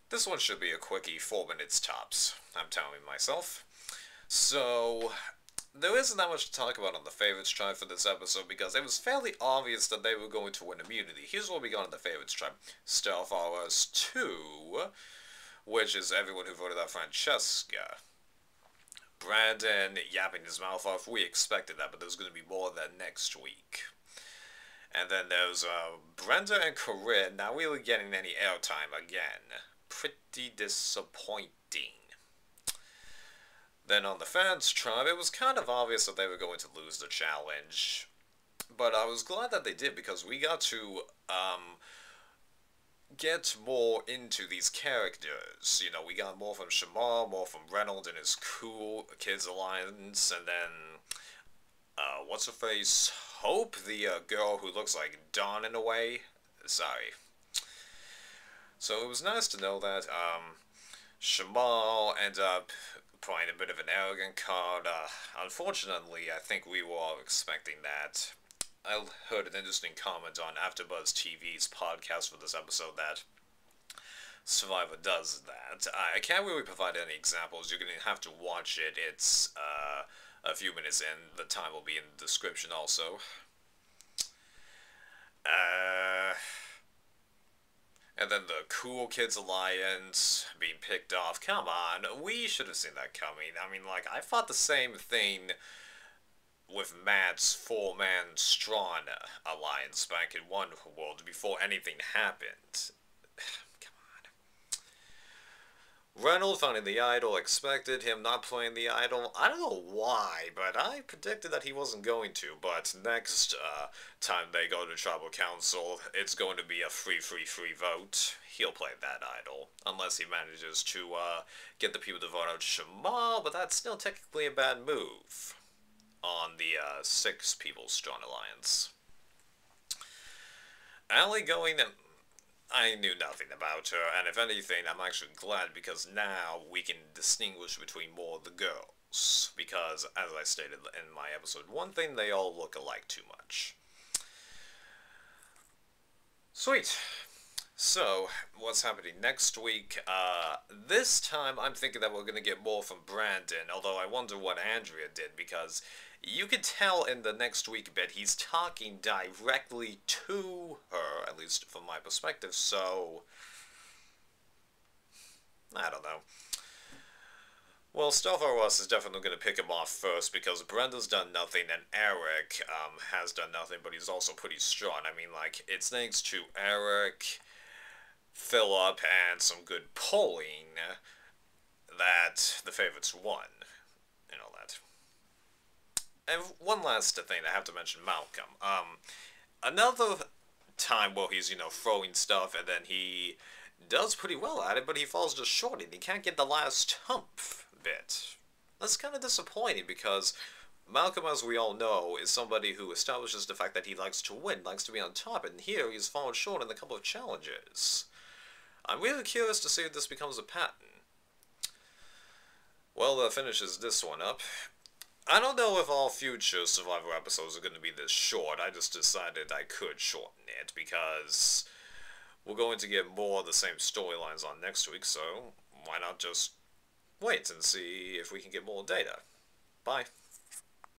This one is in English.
This one should be a quickie, 4 minutes tops, I'm telling myself. So, there isn't that much to talk about on the favorites tribe for this episode because it was fairly obvious that they were going to win immunity. Here's what we got in the favorites tribe. Stealth Hours 2, which is everyone who voted out Francesca. Brandon yapping his mouth off. We expected that, but there's going to be more of that next week. And then there's Brenda and Corinne not really getting any airtime again. Pretty disappointing. Then on the fans tribe, it was kind of obvious that they were going to lose the challenge. But I was glad that they did because we got to get more into these characters. You know, we got more from Shamar, more from Reynolds and his cool Kids Alliance, and then, what's her face? Hope, the girl who looks like Dawn in a way. Sorry. So it was nice to know that, Shamar ended up playing a bit of an arrogant card. Unfortunately, I think we were all expecting that. I heard an interesting comment on AfterBuzz TV's podcast for this episode that Survivor does that. I can't really provide any examples. You're going to have to watch it. It's a few minutes in. The time will be in the description also. And then the Cool Kids Alliance being picked off. Come on, we should have seen that coming. I mean, like, I thought the same thing with Matt's four-man Strawn alliance back in One World before anything happened. Come on. Reynolds finding the idol, expected him not playing the idol. I don't know why, but I predicted that he wasn't going to. But next time they go to Tribal Council, it's going to be a free vote. He'll play that idol, unless he manages to get the people to vote out Shamal, but that's still technically a bad move on the 6 people Strong Alliance. Allie going, I knew nothing about her, and if anything, I'm actually glad because now we can distinguish between more of the girls. Because, as I stated in my episode 1 thing, they all look alike too much. Sweet. So, what's happening next week? This time I'm thinking that we're going to get more from Brandon, although I wonder what Andrea did, because you could tell in the next week bit he's talking directly to her, at least from my perspective, so I don't know. Well, Stealth ROS is definitely going to pick him off first, because Brenda's done nothing, and Eric has done nothing, but he's also pretty strong. I mean, like, it's thanks to Eric, Philip, and some good polling that the favorites won, and all that. And one last thing, I have to mention Malcolm. Another time where he's, throwing stuff, and then he does pretty well at it, but he falls just short, and he can't get the last hump bit. That's kind of disappointing, because Malcolm, as we all know, is somebody who establishes the fact that he likes to win, likes to be on top, and here he's fallen short in a couple of challenges. I'm really curious to see if this becomes a pattern. Well, that finishes this one up. I don't know if all future Survivor episodes are going to be this short. I just decided I could shorten it because we're going to get more of the same storylines on next week, so why not just wait and see if we can get more data. Bye.